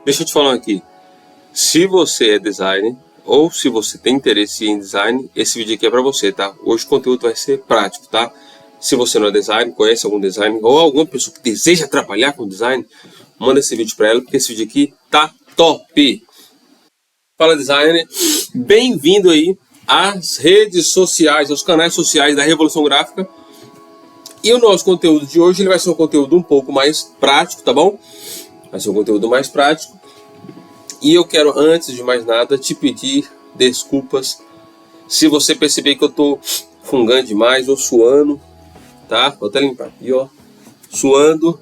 Deixa eu te falar aqui. Se você é designer ou se você tem interesse em design, esse vídeo aqui é para você, tá? Hoje o conteúdo vai ser prático, tá? Se você não é designer, conhece algum designer ou alguma pessoa que deseja trabalhar com design, manda esse vídeo para ela, porque esse vídeo aqui tá top! Fala, designer! Bem-vindo aí às redes sociais, aos canais sociais da Revolução Gráfica. E o nosso conteúdo de hoje ele vai ser um conteúdo um pouco mais prático, tá bom? Vai ser um conteúdo mais prático. E eu quero, antes de mais nada, te pedir desculpas se você perceber que eu tô fungando demais ou suando, tá? Vou até limpar aqui, ó. Suando.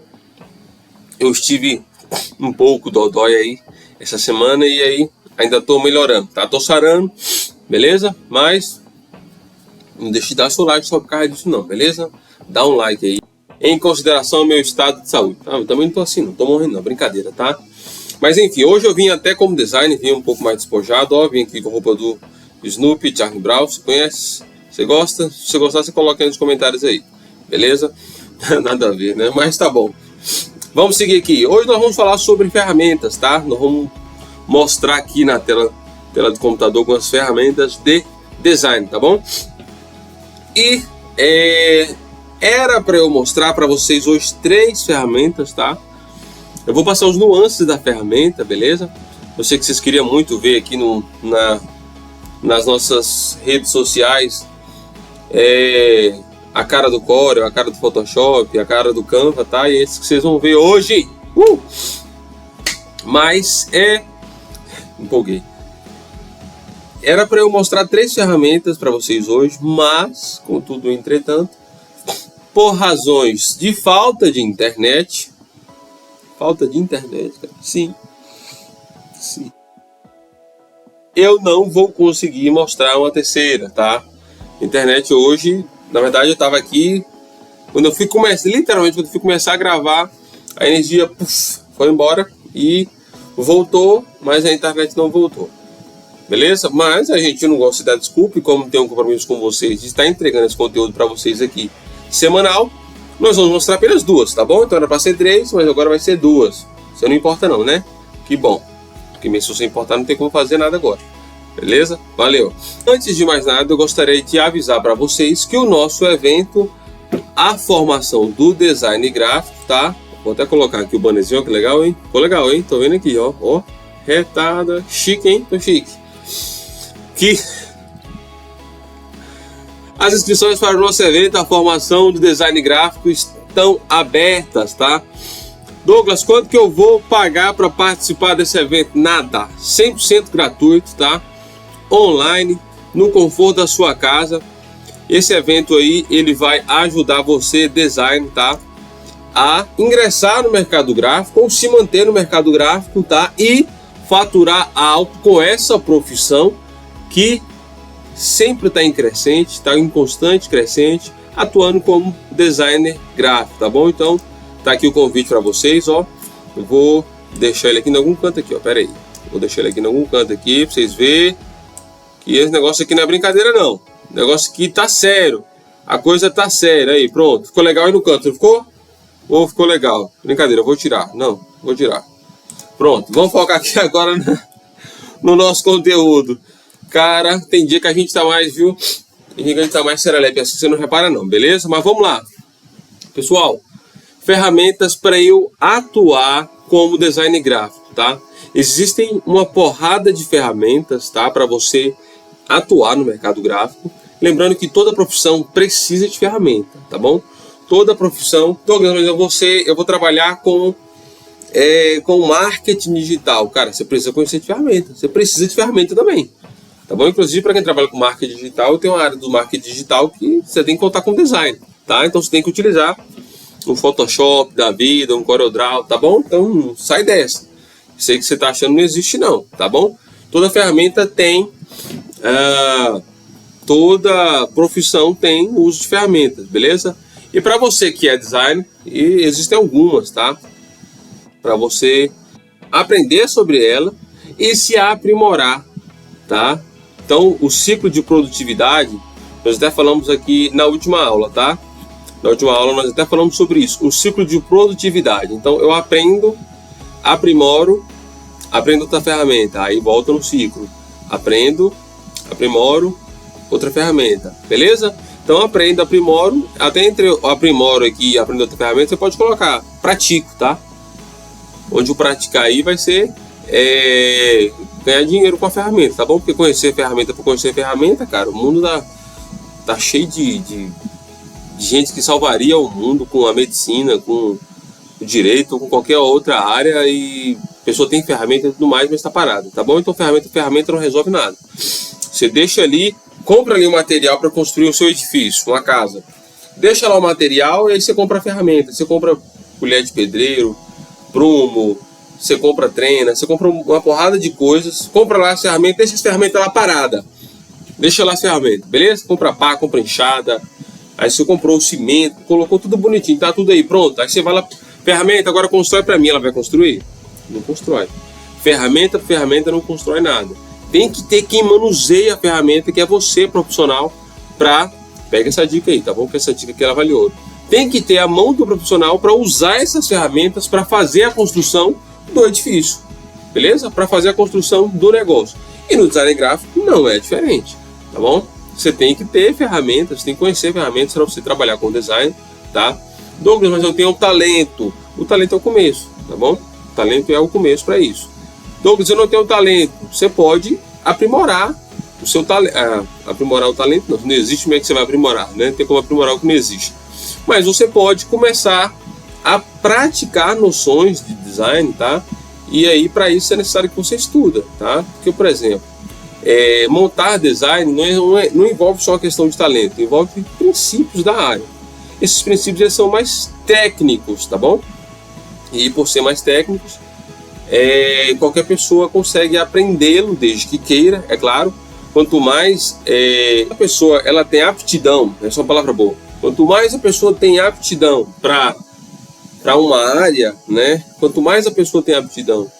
Eu estive um pouco dodói aí essa semana e aí ainda tô melhorando, tá? Tô sarando, beleza? Mas não deixe de dar seu like só por causa disso não, beleza? Dá um like aí, em consideração ao meu estado de saúde. Eu também não tô assim não, tô morrendo não, brincadeira, tá? Mas enfim, hoje eu vim até como designer, vim um pouco mais despojado, ó, vim aqui com a roupa do Snoopy, Charlie Brown, você conhece? Você gosta? Se você gostar, você coloca aí nos comentários aí, beleza? Nada a ver, né? Mas tá bom. Vamos seguir aqui. Hoje nós vamos falar sobre ferramentas, tá? Nós vamos mostrar aqui na tela do computador algumas ferramentas de design, tá bom? E era para eu mostrar para vocês hoje 3 ferramentas, tá? Eu vou passar os nuances da ferramenta, beleza? Eu sei que vocês queriam muito ver aqui nas nossas redes sociais a cara do Corel, a cara do Photoshop, a cara do Canva, tá? E esses que vocês vão ver hoje. Mas empolguei. Era para eu mostrar 3 ferramentas para vocês hoje, mas, contudo, entretanto, por razões de falta de internet, cara, sim, eu não vou conseguir mostrar uma terceira, tá? Internet hoje, na verdade eu tava aqui, quando eu fui começar a gravar, a energia foi embora e voltou, mas a internet não voltou. Beleza? Mas a gente não gosta de dar desculpa e como tem um compromisso com vocês de estar entregando esse conteúdo para vocês aqui semanal, nós vamos mostrar apenas 2, tá bom? Então era para ser 3, mas agora vai ser 2. Você não importa não, né? Que bom. Porque mesmo se você importar, não tem como fazer nada agora. Beleza? Valeu. Antes de mais nada, eu gostaria de avisar para vocês que o nosso evento, a formação do design gráfico, tá? Vou até colocar aqui o bannerzinho, que legal, hein? Ficou legal, hein? Tô vendo aqui, ó. Ó, retada. Chique, hein? Tô chique. As inscrições para o nosso evento, a formação do design gráfico, estão abertas, tá? Douglas, quanto que eu vou pagar para participar desse evento? Nada, 100% gratuito, tá? Online, no conforto da sua casa. Esse evento aí, ele vai ajudar você, design, tá? A ingressar no mercado gráfico ou se manter no mercado gráfico, tá? E faturar alto com essa profissão que sempre está em crescente, está em constante crescente, atuando como designer gráfico, tá bom? Então, tá aqui o convite para vocês, ó. Eu vou deixar ele aqui em algum canto aqui, ó. Pera aí. Vou deixar ele aqui em algum canto aqui para vocês verem que esse negócio aqui não é brincadeira não. O negócio aqui tá sério. A coisa tá séria aí, pronto. Ficou legal aí no canto, não ficou? Ou ficou legal? Brincadeira, eu vou tirar. Não, vou tirar. Pronto, vamos focar aqui agora no nosso conteúdo. Cara, tem dia que a gente tá mais, viu? Tem dia que a gente tá mais serelepe, assim você não repara não, beleza? Mas vamos lá. Pessoal, ferramentas para eu atuar como design gráfico, tá? Existem uma porrada de ferramentas, tá? Para você atuar no mercado gráfico. Lembrando que toda profissão precisa de ferramenta, tá bom? Toda profissão. Eu vou trabalhar com marketing digital. Cara, você precisa conhecer de ferramenta. Você precisa de ferramenta também. Tá bom? Inclusive, para quem trabalha com marketing digital, tem uma área do marketing digital que você tem que contar com design, tá? Então, você tem que utilizar um Photoshop da vida, um CorelDRAW, tá bom? Então, sai dessa. Isso aí que você tá achando não existe não, tá bom? Toda ferramenta tem, toda profissão tem uso de ferramentas, beleza? E para você que é designer, existem algumas, tá? Para você aprender sobre ela e se aprimorar, tá? Então, o ciclo de produtividade, nós até falamos aqui na última aula, tá? Na última aula nós até falamos sobre isso, o ciclo de produtividade. Então, eu aprendo, aprimoro aprendo outra ferramenta, aí volta no ciclo. Aprendo, aprimoro, outra ferramenta, beleza? Então aprendo, aprimoro, até entre o aprimoro aqui e aprendo outra ferramenta, você pode colocar pratico, tá? Onde o praticar aí vai ser ganhar dinheiro com a ferramenta, tá bom? Porque conhecer ferramenta por conhecer ferramenta, cara, o mundo tá cheio de gente que salvaria o mundo com a medicina, com o direito ou com qualquer outra área, e a pessoa tem ferramenta e tudo mais, mas está parada, tá bom? Então ferramenta não resolve nada. Você deixa ali, compra ali o material para construir o seu edifício, uma casa. Deixa lá o material e aí você compra a ferramenta. Você compra colher de pedreiro, prumo, você compra trena, você compra uma porrada de coisas, compra lá as ferramentas, deixa as ferramentas lá parada. Deixa lá as ferramentas, beleza? Compra pá, compra enxada. Aí você comprou o cimento, colocou tudo bonitinho, tá tudo aí pronto. Aí você vai lá, ferramenta, agora constrói para mim. Ela vai construir? Não constrói. Ferramenta não constrói nada. Tem que ter quem manuseia a ferramenta, que é você, profissional, pega essa dica aí, tá bom? Porque essa dica aqui ela vale ouro. Tem que ter a mão do profissional para usar essas ferramentas para fazer a construção do edifício, beleza? Para fazer a construção do negócio. E no design gráfico não é diferente, tá bom? Você tem que ter ferramentas, tem que conhecer ferramentas para você trabalhar com design, tá? Douglas, mas eu tenho um talento. O talento é o começo, tá bom? O talento é o começo para isso. Douglas, eu não tenho talento. Você pode aprimorar o seu talento. Aprimorar o talento não existe, como é que você vai aprimorar, né? Não tem como aprimorar o que não existe. Mas você pode começar a praticar noções de design, tá? E aí, para isso, é necessário que você estuda, tá? Porque, por exemplo, montar design não envolve só a questão de talento, envolve princípios da área. Esses princípios eles são mais técnicos, tá bom? E por ser mais técnicos, qualquer pessoa consegue aprendê-lo, desde que queira, é claro. Quanto mais a pessoa ela tem aptidão, essa é uma palavra boa. Quanto mais a pessoa tem aptidão para uma área, né? Quanto mais a pessoa tem aptidão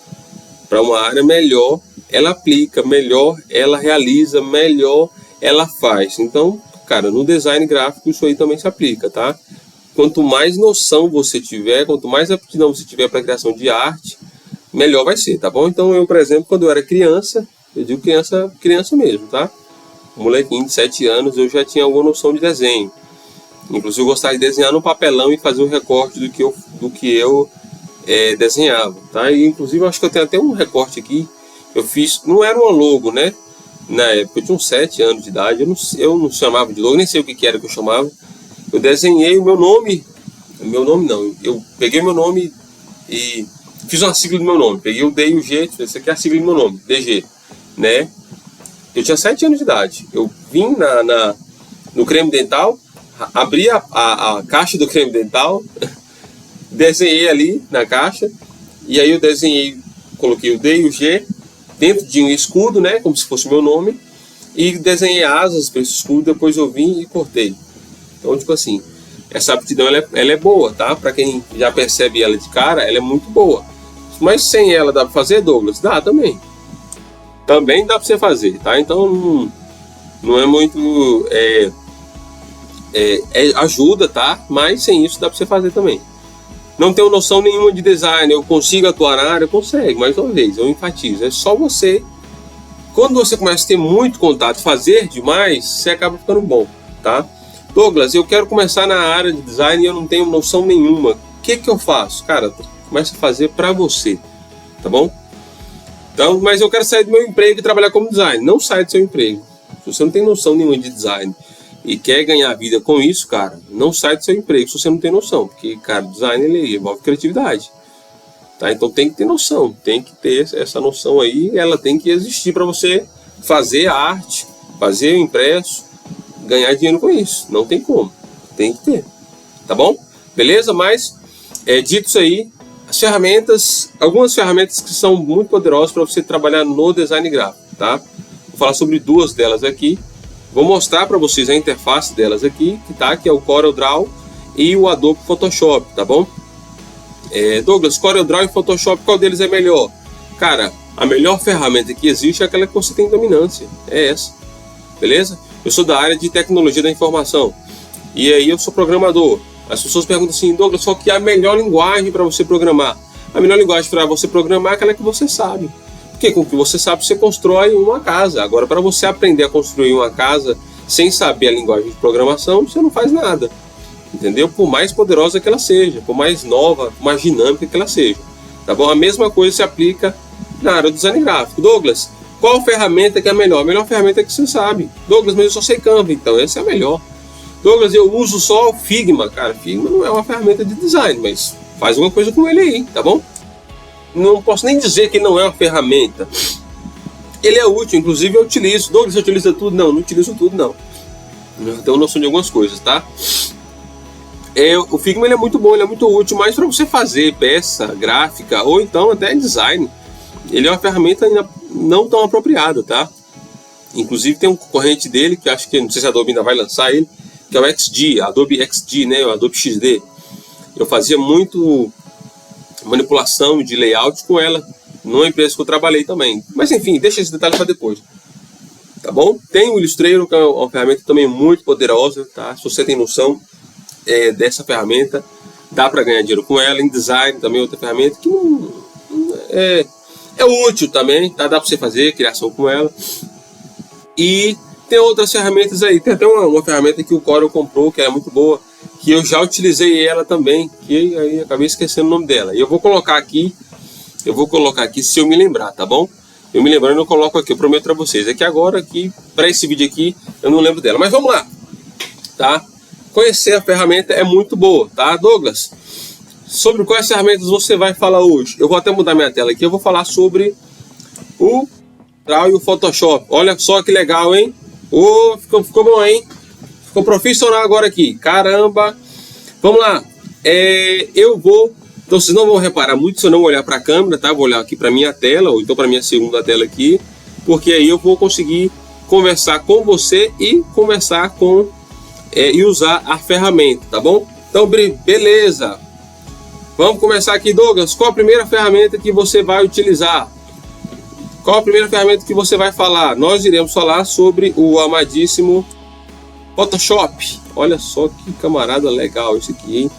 para uma área, melhor ela aplica, melhor ela realiza, melhor ela faz. Então, cara, no design gráfico isso aí também se aplica, tá? Quanto mais noção você tiver, quanto mais aptidão você tiver para a criação de arte, melhor vai ser, tá bom? Então eu, por exemplo, quando eu era criança, eu digo criança mesmo, tá? Um molequinho de 7 anos, eu já tinha alguma noção de desenho. Inclusive eu gostava de desenhar no papelão e fazer um recorte do que eu desenhava, tá? E inclusive eu acho que eu tenho até um recorte aqui. Eu fiz, não era uma logo, né? Na época eu tinha uns 7 anos de idade, eu não chamava de logo, nem sei o que era que eu chamava. Eu desenhei o meu nome não, eu peguei meu nome e fiz uma sigla do meu nome. Peguei o D e o G, essa aqui é a sigla do meu nome, DG, né? Eu tinha 7 anos de idade. Eu vim no creme dental, abri a caixa do creme dental, desenhei ali na caixa, e aí eu coloquei o D e o G dentro de um escudo, né, como se fosse o meu nome, e desenhei asas para esse escudo. Depois eu vim e cortei. Então, tipo assim, essa aptidão ela é boa, tá? Para quem já percebe ela de cara, ela é muito boa. Mas sem ela dá para fazer, Douglas? Dá também. Também dá para você fazer, tá? Então não é muito ajuda, tá? Mas sem isso dá para você fazer também. Não tenho noção nenhuma de design, eu consigo atuar na área? Consegue, mais uma vez, eu enfatizo. É só você. Quando você começa a ter muito contato, fazer demais, você acaba ficando bom, tá? Douglas, eu quero começar na área de design e eu não tenho noção nenhuma. O que eu faço? Cara, começa a fazer pra você, tá bom? Então, mas eu quero sair do meu emprego e trabalhar como design. Não sai do seu emprego. Se você não tem noção nenhuma de design e quer ganhar vida com isso, cara, não sai do seu emprego se você não tem noção. Porque, cara, design ele envolve criatividade. Tá? Então tem que ter noção. Tem que ter essa noção aí. Ela tem que existir para você fazer a arte, fazer o impresso, ganhar dinheiro com isso. Não tem como. Tem que ter. Tá bom? Beleza? Mas, dito isso aí, as ferramentas, algumas ferramentas que são muito poderosas para você trabalhar no design gráfico, tá? Vou falar sobre 2 delas aqui. Vou mostrar para vocês a interface delas aqui, que é o CorelDRAW e o Adobe Photoshop, tá bom? Douglas, CorelDRAW e Photoshop, qual deles é melhor? Cara, a melhor ferramenta que existe é aquela que você tem dominância, é essa, beleza? Eu sou da área de tecnologia da informação e aí eu sou programador. As pessoas perguntam assim, Douglas, qual que é a melhor linguagem para você programar? A melhor linguagem para você programar é aquela que você sabe. Porque com o que você sabe, você constrói uma casa. Agora, para você aprender a construir uma casa sem saber a linguagem de programação, você não faz nada. Entendeu? Por mais poderosa que ela seja, por mais nova, por mais dinâmica que ela seja. Tá bom? A mesma coisa se aplica na área do design gráfico. Douglas, qual ferramenta que é a melhor? A melhor ferramenta é que você sabe. Douglas, mas eu só sei Canva, então essa é a melhor. Douglas, eu uso só o Figma. Cara, Figma não é uma ferramenta de design, mas faz alguma coisa com ele aí, tá bom? Não posso nem dizer que não é uma ferramenta. Ele é útil, inclusive eu utilizo. Douglas, você utiliza tudo? Não, não utilizo tudo, não. Eu tenho noção de algumas coisas, tá? O Figma ele é muito bom, ele é muito útil, mas para você fazer peça gráfica ou então até design, ele é uma ferramenta ainda não tão apropriada, tá? Inclusive tem um concorrente dele, que acho que, não sei se a Adobe ainda vai lançar ele, que é o XD, Adobe XD, né? O Adobe XD. Eu fazia muito manipulação de layout com ela, numa empresa que eu trabalhei também. Mas enfim, deixa esse detalhe para depois. Tá bom? Tem o Illustrator, que é uma ferramenta também muito poderosa, tá? Se você tem noção dessa ferramenta, dá para ganhar dinheiro com ela. Em design também outra ferramenta que é útil também, tá? Dá para você fazer criação com ela. E tem outras ferramentas aí. Tem até uma ferramenta que o Corel comprou, que é muito boa, que eu já utilizei ela também, que aí acabei esquecendo o nome dela. E eu vou colocar aqui se eu me lembrar, tá bom? Eu me lembrando, eu coloco aqui, eu prometo para vocês. É que agora, para esse vídeo aqui, eu não lembro dela. Mas vamos lá, tá? Conhecer a ferramenta é muito boa, tá, Douglas? Sobre quais ferramentas você vai falar hoje? Eu vou até mudar minha tela aqui, eu vou falar sobre o e o Photoshop. Olha só que legal, hein? Ficou bom, hein? Ficou profissional agora aqui. Caramba! Vamos lá. Então vocês não vão reparar muito se eu não olhar para a câmera, tá? Vou olhar aqui para minha tela, ou então para minha segunda tela aqui, porque aí eu vou conseguir conversar com você e conversar e usar a ferramenta, tá bom? Então, beleza. Vamos começar aqui, Douglas. Qual a primeira ferramenta que você vai utilizar? Qual a primeira ferramenta que você vai falar? Nós iremos falar sobre o amadíssimo Photoshop. Olha só que camarada legal isso aqui, hein?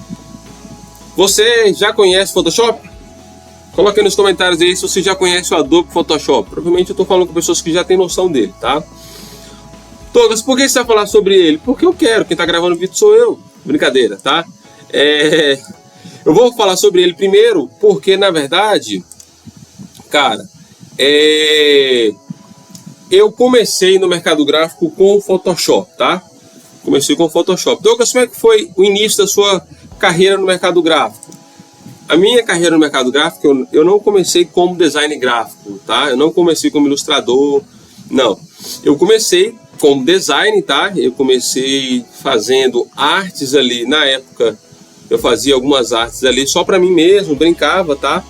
Você já conhece Photoshop? Coloque aí nos comentários aí se você já conhece o Adobe Photoshop. Provavelmente eu estou falando com pessoas que já têm noção dele, tá? Douglas, por que você vai falar sobre ele? Porque eu quero, quem está gravando o vídeo sou eu. Brincadeira, tá? Eu vou falar sobre ele primeiro porque, na verdade, cara, eu comecei no mercado gráfico com o Photoshop, tá? Comecei com o Photoshop. Douglas, como é que foi o início da sua carreira no mercado gráfico? A minha carreira no mercado gráfico, eu não comecei como design gráfico, tá? Eu não comecei como ilustrador, não. Eu comecei como design, tá? Eu comecei fazendo artes ali, na época eu fazia algumas artes ali só para mim mesmo, brincava, tá?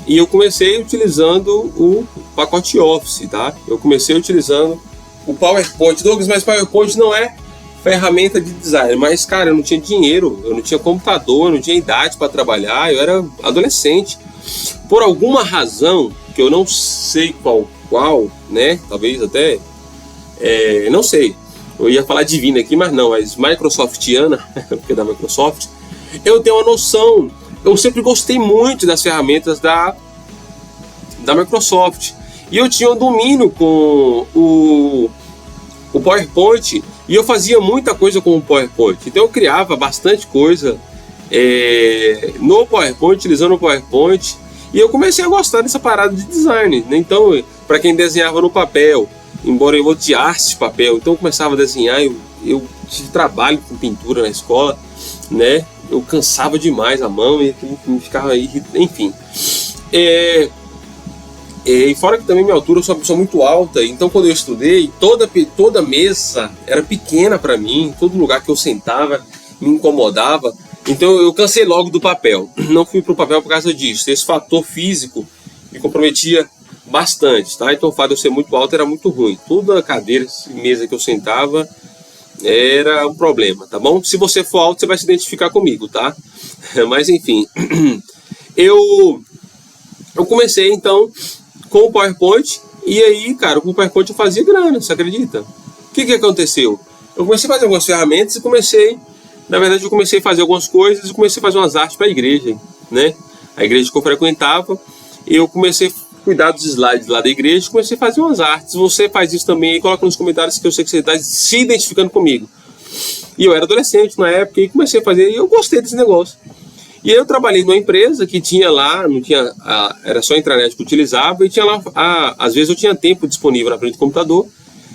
E eu comecei utilizando o pacote Office, tá? Eu comecei utilizando o PowerPoint. Douglas, mas PowerPoint não é ferramenta de design. Mas, cara, eu não tinha dinheiro, eu não tinha computador, eu não tinha idade para trabalhar, eu era adolescente. Por alguma razão, que eu não sei qual, né? Talvez até, não sei. Eu ia falar divina aqui, mas não, mas Microsoftiana, porque é da Microsoft. Eu tenho uma noção, eu sempre gostei muito das ferramentas da Microsoft. E eu tinha um domínio com o PowerPoint, e eu fazia muita coisa com o PowerPoint. Então eu criava bastante coisa no PowerPoint, utilizando o PowerPoint. E eu comecei a gostar dessa parada de design, né? Então, para quem desenhava no papel, embora eu odiasse papel, então eu começava a desenhar. Eu tive trabalho com pintura na escola, né? Eu cansava demais a mão e me ficava aí, enfim. E fora que também minha altura, eu sou uma pessoa muito alta, então quando eu estudei, toda mesa era pequena para mim, todo lugar que eu sentava me incomodava, então eu cansei logo do papel. Não fui pro papel por causa disso. Esse fator físico me comprometia bastante, tá? Então o fato de eu ser muito alto era muito ruim. Toda cadeira e mesa que eu sentava era um problema, tá bom? Se você for alto, você vai se identificar comigo, tá? Mas enfim, eu comecei então com o PowerPoint, e aí, cara, com o PowerPoint eu fazia grana, você acredita? O que aconteceu? Eu comecei a fazer algumas ferramentas e comecei a fazer algumas coisas e comecei a fazer umas artes para a igreja, né? a igreja que eu frequentava, eu comecei a cuidar dos slides lá da igreja, comecei a fazer umas artes. Você faz isso também aí, coloca nos comentários que eu sei que você está se identificando comigo. E eu era adolescente na época e comecei a fazer, e eu gostei desse negócio. E aí eu trabalhei numa empresa que tinha lá, não tinha, era só a intranet que eu utilizava, e tinha lá, às vezes eu tinha tempo disponível na frente do computador,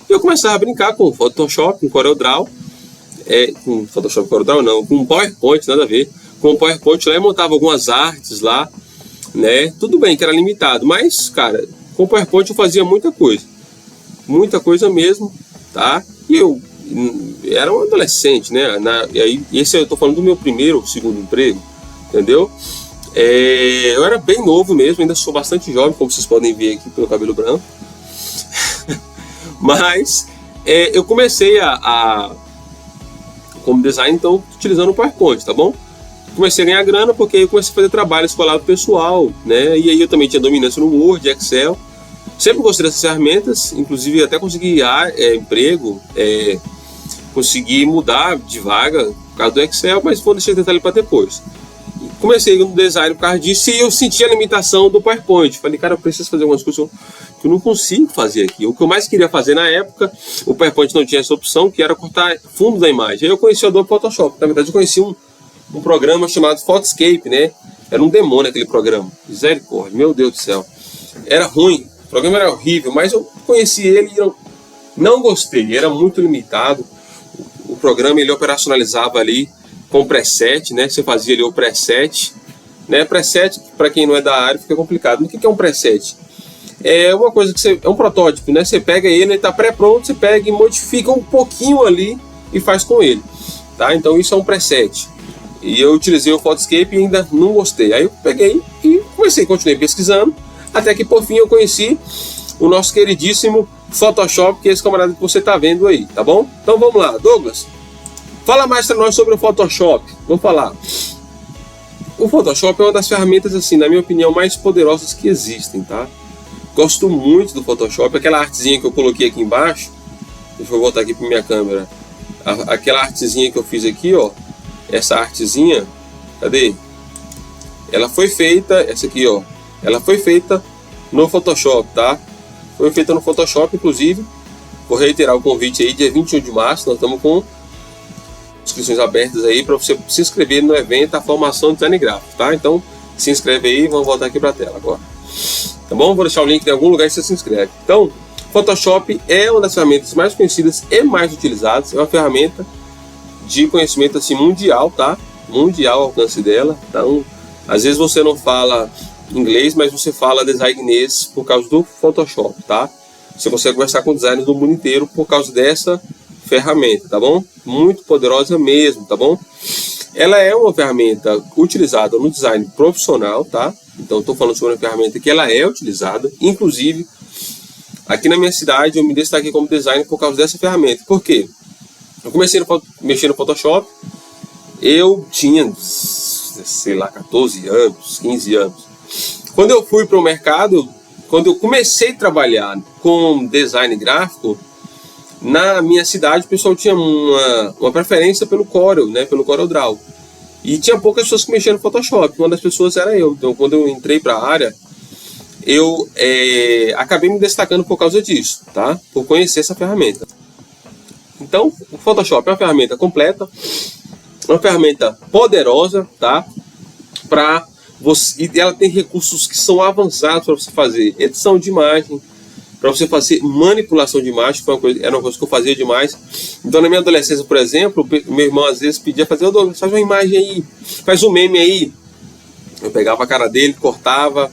e eu começava a brincar com Photoshop, com CorelDRAW, com Photoshop, CorelDRAW não, com PowerPoint, nada a ver, com o PowerPoint lá eu montava algumas artes lá, né, tudo bem que era limitado, mas, cara, com o PowerPoint eu fazia muita coisa mesmo, tá, e eu era um adolescente, né, e aí, esse eu tô falando do meu primeiro, segundo emprego, entendeu? Eu era bem novo mesmo, ainda sou bastante jovem, como vocês podem ver aqui pelo cabelo branco. Mas eu comecei como design, então, utilizando o PowerPoint, tá bom? Comecei a ganhar grana porque eu comecei a fazer trabalho escolar pessoal, né? E aí eu também tinha dominância no Word, Excel. Sempre gostei dessas ferramentas, inclusive até consegui emprego, consegui mudar de vaga por causa do Excel, mas vou deixar esse detalhe para depois. Comecei no design por causa disso e eu senti a limitação do PowerPoint. Falei, cara, eu preciso fazer algumas coisas que eu não consigo fazer aqui. O que eu mais queria fazer na época, o PowerPoint não tinha essa opção, que era cortar fundo da imagem. Aí eu conheci o Adobe Photoshop. Na verdade, eu conheci um programa chamado Photoscape, né? Era um demônio aquele programa. Misericórdia, meu Deus do céu. Era ruim, o programa era horrível, mas eu conheci ele e eu não gostei. Era muito limitado. O programa, ele operacionalizava ali com preset, né? Você fazia ali o preset, né? Preset, para quem não é da área, fica complicado. Mas o que é um preset? É uma coisa que é um protótipo, né? Você pega ele está pré-pronto, você pega e modifica um pouquinho ali e faz com ele, tá? Então isso é um preset. E eu utilizei o Photoscape e ainda não gostei. Aí eu peguei e continuei pesquisando, até que por fim eu conheci o nosso queridíssimo Photoshop, que é esse camarada que você está vendo aí, tá bom? Então vamos lá, Douglas. Fala mais para nós sobre o Photoshop. Vou falar. O Photoshop é uma das ferramentas, assim, na minha opinião, mais poderosas que existem, tá? Gosto muito do Photoshop. Aquela artezinha que eu coloquei aqui embaixo, deixa eu voltar aqui para minha câmera. Aquela artezinha que eu fiz aqui, ó, essa artezinha, cadê? Ela foi feita, essa aqui, ó, ela foi feita no Photoshop, tá? Foi feita no Photoshop, inclusive. Vou reiterar o convite aí, dia 21 de março, nós estamos com inscrições abertas aí para você se inscrever no evento, a formação de design gráfico, tá? Então, se inscreve aí, vamos voltar aqui para a tela agora. Tá bom? Vou deixar o link em algum lugar e você se inscreve. Então, Photoshop é uma das ferramentas mais conhecidas e mais utilizadas. É uma ferramenta de conhecimento assim mundial, tá? Mundial o alcance dela. Então, às vezes você não fala inglês, mas você fala designês por causa do Photoshop, tá? Você consegue conversar com designers do mundo inteiro por causa dessa ferramenta, tá bom? Muito poderosa mesmo, tá bom? Ela é uma ferramenta utilizada no design profissional, tá? Então, estou falando sobre uma ferramenta que ela é utilizada. Inclusive, aqui na minha cidade, eu me destaquei como designer por causa dessa ferramenta. Por quê? Eu comecei a mexer no Photoshop, eu tinha, sei lá, 14 anos, 15 anos. Quando eu fui para o mercado, quando eu comecei a trabalhar com design gráfico, na minha cidade o pessoal tinha uma preferência pelo Corel, né, pelo CorelDRAW. E tinha poucas pessoas que mexiam no Photoshop, uma das pessoas era eu. Então, quando eu entrei para a área, eu acabei me destacando por causa disso, tá? Por conhecer essa ferramenta. Então, o Photoshop é uma ferramenta completa, uma ferramenta poderosa, tá? E ela tem recursos que são avançados para você fazer edição de imagem, para você fazer manipulação de imagem, era uma coisa que eu fazia demais. Então, na minha adolescência, por exemplo, meu irmão às vezes pedia fazer, Douglas, faz uma imagem aí, faz um meme aí. Eu pegava a cara dele, cortava,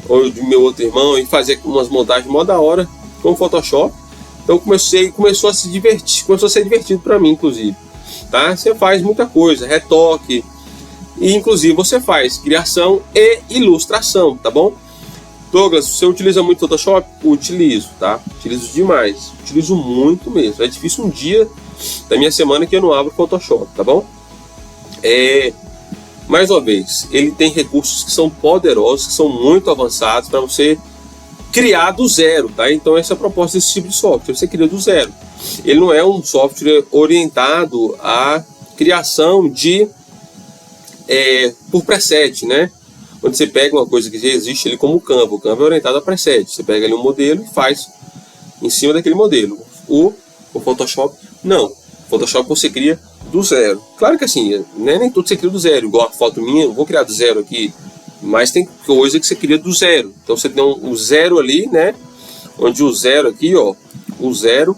ou do meu outro irmão, e fazia umas montagens mó da hora com o Photoshop. Então começou a se divertir, começou a ser divertido para mim, inclusive. Tá? Você faz muita coisa, retoque, e inclusive você faz criação e ilustração, tá bom? Douglas, você utiliza muito Photoshop? Utilizo, tá? Utilizo demais, utilizo muito mesmo. É difícil um dia da minha semana que eu não abro Photoshop, tá bom? Mais uma vez, ele tem recursos que são poderosos, que são muito avançados para você criar do zero, tá? Então essa é a proposta desse tipo de software, você cria do zero. Ele não é um software orientado à criação de por preset, né? onde você pega uma coisa que já existe ali como Canva. O Canva é orientado a preset. Você pega ali um modelo e faz em cima daquele modelo. O Photoshop, não. O Photoshop você cria do zero. Claro que assim, né, nem tudo você cria do zero. Igual a foto minha, eu vou criar do zero aqui. Mas tem coisa que você cria do zero. Então você tem o zero ali, né? Onde o zero aqui, ó. O zero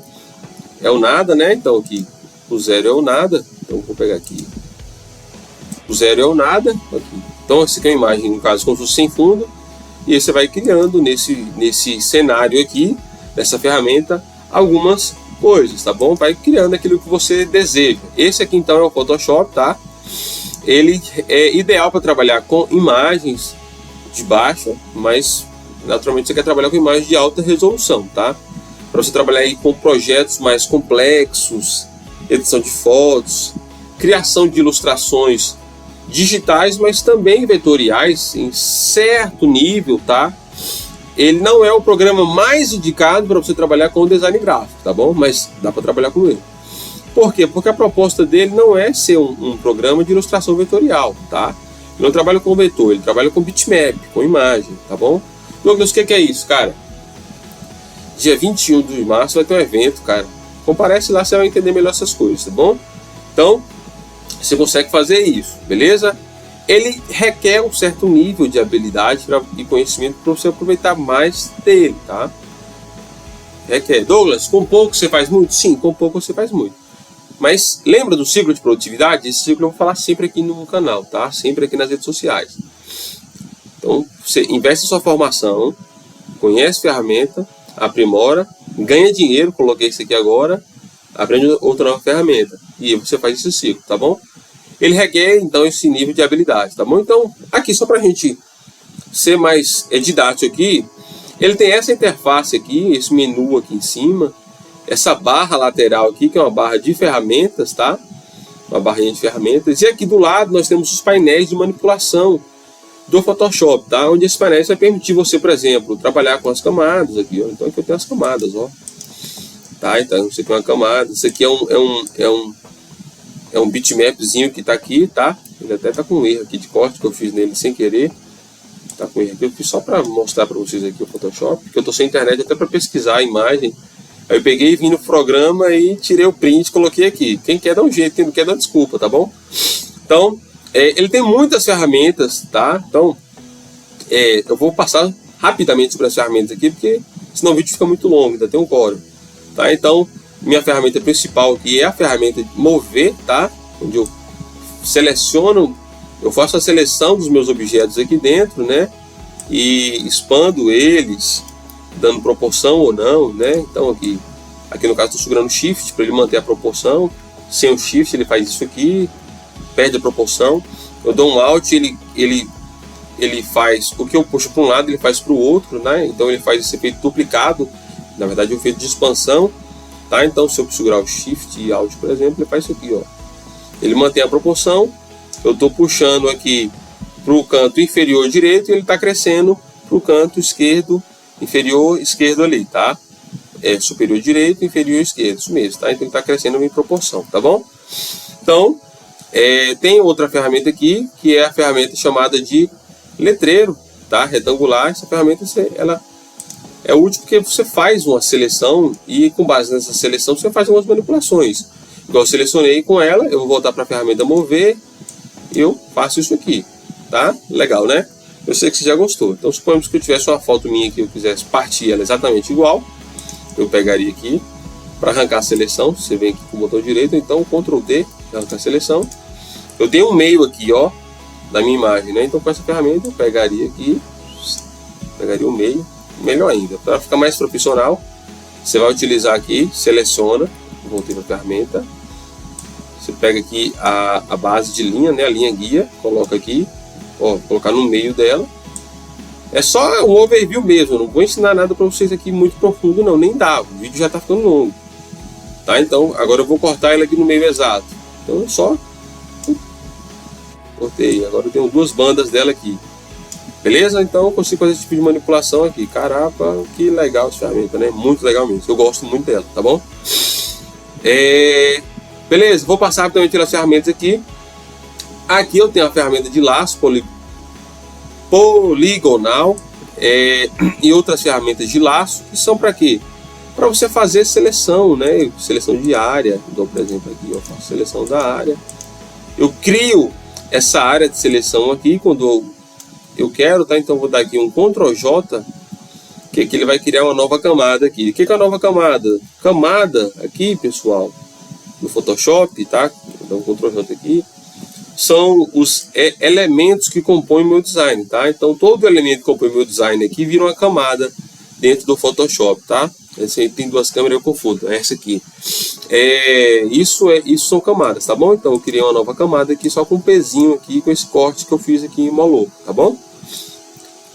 é o nada, né? Então aqui, o zero é o nada. Então vou pegar aqui. O zero é o nada. Aqui. Então essa aqui é uma imagem, no caso, como se fosse sem fundo. E aí você vai criando nesse cenário aqui, nessa ferramenta, algumas coisas, tá bom? Vai criando aquilo que você deseja. Esse aqui então é o Photoshop, tá? Ele é ideal para trabalhar com imagens de baixa, mas naturalmente você quer trabalhar com imagens de alta resolução, tá? Para você trabalhar aí com projetos mais complexos, edição de fotos, criação de ilustrações digitais, mas também vetoriais em certo nível, tá? Ele não é o programa mais indicado para você trabalhar com design gráfico, tá bom? Mas dá para trabalhar com ele. Por quê? Porque a proposta dele não é ser um programa de ilustração vetorial, tá? Ele não trabalha com vetor, ele trabalha com bitmap, com imagem, tá bom? Douglas, o que é isso, cara? Dia 21 de março vai ter um evento, cara. Comparece lá, você vai entender melhor essas coisas, tá bom? Então, você consegue fazer isso, beleza? Ele requer um certo nível de habilidade e conhecimento para você aproveitar mais dele, tá? Requer. Douglas, com pouco você faz muito? Sim, com pouco você faz muito. Mas lembra do ciclo de produtividade? Esse ciclo eu vou falar sempre aqui no canal, tá? Sempre aqui nas redes sociais. Então, você investe em sua formação, conhece a ferramenta, aprimora, ganha dinheiro, coloquei isso aqui agora, aprende outra nova ferramenta. E você faz esse ciclo, tá bom? Ele requer, então, esse nível de habilidade, tá bom? Então, aqui, só pra gente ser mais didático aqui, ele tem essa interface aqui, esse menu aqui em cima, essa barra lateral aqui, que é uma barra de ferramentas, tá? Uma barrinha de ferramentas. E aqui do lado nós temos os painéis de manipulação do Photoshop, tá? Onde esse painel vai permitir você, por exemplo, trabalhar com as camadas aqui, ó. Então aqui eu tenho as camadas, ó. Tá? Então você tem uma camada. Isso aqui é um bitmapzinho que tá aqui, tá? Ele até tá com um erro aqui de corte que eu fiz nele sem querer. Tá com erro aqui. Eu fiz só para mostrar para vocês aqui o Photoshop, porque eu tô sem internet até para pesquisar a imagem. Aí eu peguei e vim no programa e tirei o print e coloquei aqui. Quem quer dá um jeito, quem não quer dá desculpa, tá bom? Então, ele tem muitas ferramentas, tá? Então, eu vou passar rapidamente sobre as ferramentas aqui, porque senão o vídeo fica muito longo, ainda tem um código, tá? Então, minha ferramenta principal aqui é a ferramenta de mover, tá? Onde eu seleciono, eu faço a seleção dos meus objetos aqui dentro, né? E expando eles, dando proporção ou não, né? Então aqui no caso estou segurando o Shift para ele manter a proporção. Sem o Shift ele faz isso aqui, perde a proporção. Eu dou um Alt, ele faz o que eu puxo para um lado, ele faz para o outro, né? Então ele faz esse efeito duplicado, na verdade é um efeito de expansão, tá? Então se eu segurar o Shift e Alt, por exemplo, ele faz isso aqui, ó. Ele mantém a proporção. Eu estou puxando aqui para o canto inferior direito e ele está crescendo para o canto esquerdo, inferior esquerdo ali, tá? Superior direito, inferior esquerdo, isso mesmo, tá? Então ele está crescendo em proporção, tá bom? Então, tem outra ferramenta aqui, que é a ferramenta chamada de letreiro, tá? Retangular. Essa ferramenta, ela é útil porque você faz uma seleção e com base nessa seleção você faz algumas manipulações. Igual eu selecionei com ela, eu vou voltar para a ferramenta mover e eu faço isso aqui, tá? Legal, né? Eu sei que você já gostou. Então, suponhamos que eu tivesse uma foto minha que eu quisesse partir ela exatamente igual. Eu pegaria aqui para arrancar a seleção. Você vem aqui com o botão direito, então Ctrl D, arrancar a seleção. Eu tenho um meio aqui, ó, da minha imagem, né? Então, com essa ferramenta eu pegaria aqui, pegaria o meio, melhor ainda, para ficar mais profissional. Você vai utilizar aqui, seleciona, voltei para a ferramenta. Você pega aqui a base de linha, né? A linha guia, coloca aqui. Ó, colocar no meio dela. É só um overview mesmo, eu não vou ensinar nada para vocês aqui muito profundo não, nem dá, o vídeo já está ficando longo, tá? Então agora eu vou cortar ela aqui no meio exato, então eu só cortei. Agora eu tenho duas bandas dela aqui, beleza? Então eu consigo fazer esse tipo de manipulação aqui. Caraca, que legal essa ferramenta, né? Muito legal mesmo, eu gosto muito dela, tá bom? Beleza, vou passar rapidamente pelas ferramentas aqui. Aqui eu tenho a ferramenta de laço poligonal e outras ferramentas de laço, que são para quê? Para você fazer seleção, né? Seleção de área. Então, por exemplo, aqui eu faço seleção da área. Eu crio essa área de seleção aqui quando eu quero, tá? Então vou dar aqui um Ctrl J, que ele vai criar uma nova camada aqui. O que é a nova camada? Camada aqui, pessoal, no Photoshop, tá? Vou dar um Ctrl J aqui. São os elementos que compõem o meu design, tá? Então todo elemento que compõe o meu design aqui vira uma camada dentro do Photoshop, tá? Esse aí tem duas câmeras, eu confundo. Essa aqui. Isso são camadas, tá bom? Então eu criei uma nova camada aqui só com um pezinho aqui, com esse corte que eu fiz aqui em Molo, tá bom?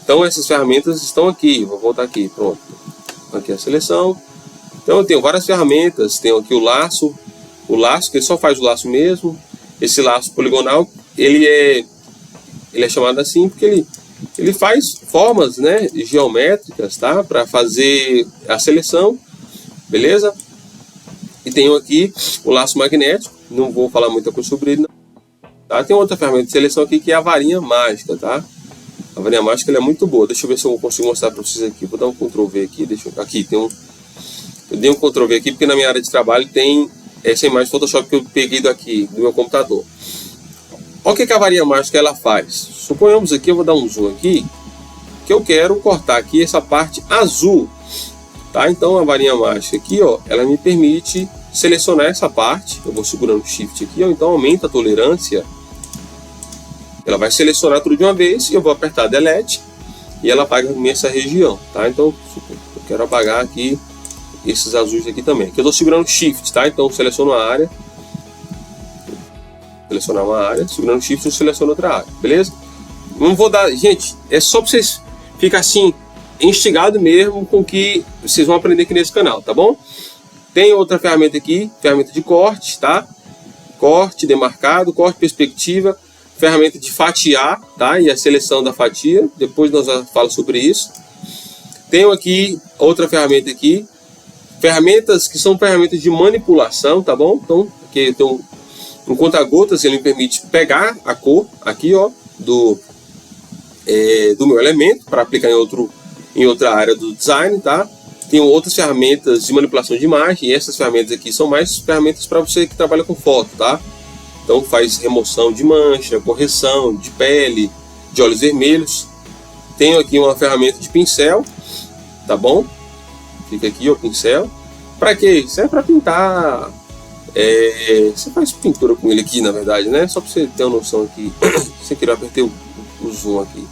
Então essas ferramentas estão aqui. Vou voltar aqui, pronto. Aqui a seleção. Então eu tenho várias ferramentas. Tenho aqui o laço que ele só faz o laço mesmo. Esse laço poligonal, ele é chamado assim porque ele faz formas, né, geométricas, tá? Para fazer a seleção, beleza? E tenho aqui o laço magnético, não vou falar muita coisa sobre ele, não. Tá? Tem outra ferramenta de seleção aqui que é a varinha mágica, tá? A varinha mágica ela é muito boa. Deixa eu ver se eu consigo mostrar para vocês aqui. Vou dar um Ctrl V aqui, aqui tem eu dei um Ctrl V aqui porque na minha área de trabalho tem essa imagem Photoshop que eu peguei daqui do meu computador. Olha o que a varinha mágica ela faz. Suponhamos aqui, eu vou dar um zoom aqui, que eu quero cortar aqui essa parte azul, tá? Então a varinha mágica aqui, ó, ela me permite selecionar essa parte. Eu vou segurando o Shift aqui, ó, então aumenta a tolerância. Ela vai selecionar tudo de uma vez e eu vou apertar Delete e ela apaga essa região, tá? Então eu quero apagar aqui esses azuis aqui também. Aqui eu estou segurando Shift, tá? Então eu seleciono a área. Selecionar uma área, segurando Shift eu seleciono outra área, beleza? Não vou dar, gente, é só para vocês ficarem assim, instigados mesmo com o que vocês vão aprender aqui nesse canal, tá bom? Tem outra ferramenta aqui, ferramenta de corte, tá? Corte, demarcado, corte, perspectiva, ferramenta de fatiar, tá? E a seleção da fatia, depois nós vamos falar sobre isso. Tenho aqui outra ferramenta aqui, ferramentas que são ferramentas de manipulação, tá bom? Então, aqui tem um conta-gotas, ele me permite pegar a cor aqui, ó, do meu elemento para aplicar em outra área do design, tá? Tenho outras ferramentas de manipulação de imagem, e essas ferramentas aqui são mais ferramentas para você que trabalha com foto, tá? Então faz remoção de mancha, correção de pele, de olhos vermelhos. Tenho aqui uma ferramenta de pincel, tá bom? Fica aqui o pincel. Para quê? Serve para pintar. Você faz pintura com ele aqui, na verdade, né? Só para você ter uma noção aqui. Sem querer, apertei o zoom aqui.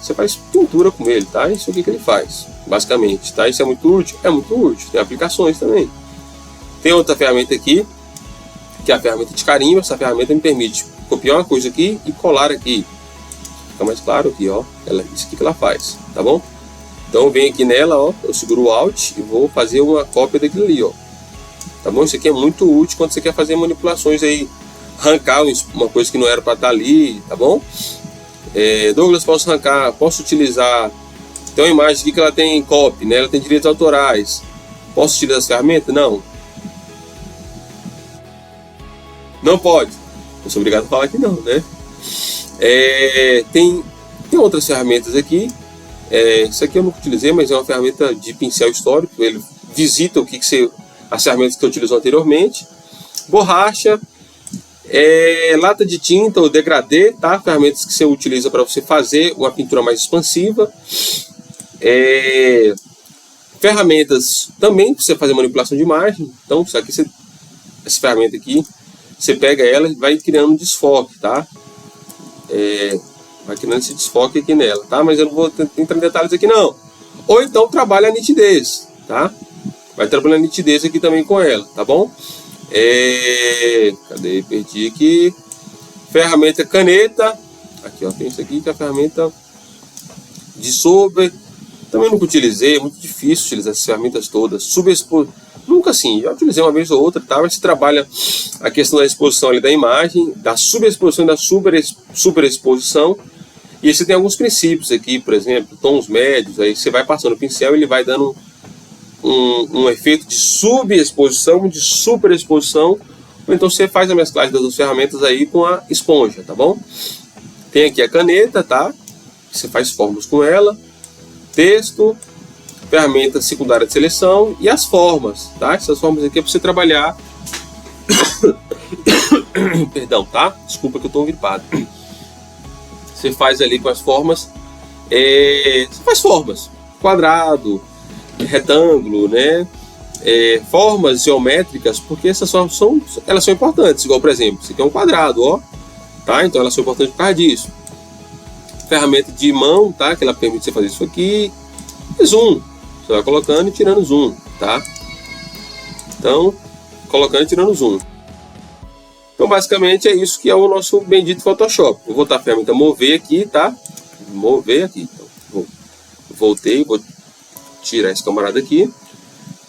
Você faz pintura com ele, tá? Isso aqui que ele faz, basicamente, tá? Isso é muito útil? É muito útil. Tem aplicações também. Tem outra ferramenta aqui, que é a ferramenta de carimbo. Essa ferramenta me permite copiar uma coisa aqui e colar aqui. Fica mais claro aqui, ó. Isso aqui que ela faz, tá bom? Então eu venho aqui nela, ó, eu seguro o Alt e vou fazer uma cópia daquilo ali, ó. Tá bom? Isso aqui é muito útil quando você quer fazer manipulações aí, arrancar uma coisa que não era para estar ali, tá bom? Douglas, posso arrancar, posso utilizar. Tem uma imagem aqui que ela tem copy, né? Ela tem direitos autorais. Posso utilizar essa ferramenta? Não. Não pode. Eu sou obrigado a falar que não, né? Tem outras ferramentas aqui. Isso aqui eu não utilizei, mas é uma ferramenta de pincel histórico. Ele visita as ferramentas que eu utilizou anteriormente. Borracha, lata de tinta ou degradê, tá? Ferramentas que você utiliza para você fazer uma pintura mais expansiva. Ferramentas também para você fazer manipulação de imagem. Então, isso aqui essa ferramenta aqui, você pega ela e vai criando um desfoque, tá? Vai criando esse desfoque aqui nela, tá? Mas eu não vou entrar em detalhes aqui não. Ou então trabalha a nitidez, tá? Vai trabalhar a nitidez aqui também com ela, tá bom? Cadê? Perdi aqui. Ferramenta caneta. Aqui, ó, tem isso aqui que é a ferramenta de sobre. Também nunca utilizei, é muito difícil utilizar essas ferramentas todas. Nunca assim, já utilizei uma vez ou outra, tá? Mas você trabalha a questão da exposição ali da imagem, da subexposição e da superexposição. E aí você tem alguns princípios aqui, por exemplo, tons médios, aí você vai passando o pincel e ele vai dando um efeito de subexposição, de superexposição, ou então você faz a mesclagem das duas ferramentas aí com a esponja, tá bom? Tem aqui a caneta, tá? Você faz formas com ela, texto, ferramenta secundária de seleção e as formas, tá? Essas formas aqui é para você trabalhar. Perdão, tá? Desculpa que eu tô gripado. Você faz ali com as formas. Você faz formas, quadrado, retângulo, né? Formas geométricas, porque essas formas elas são importantes. Igual, por exemplo, isso aqui é um quadrado, ó, tá? Então elas são importantes por causa disso. Ferramenta de mão, tá? Que ela permite você fazer isso aqui. E zoom, você vai colocando e tirando zoom, tá? Então, colocando e tirando zoom. Então, basicamente é isso que é o nosso bendito Photoshop. Eu vou botar a ferramenta mover aqui, tá? Mover aqui. Então, voltei, vou tirar esse camarada aqui.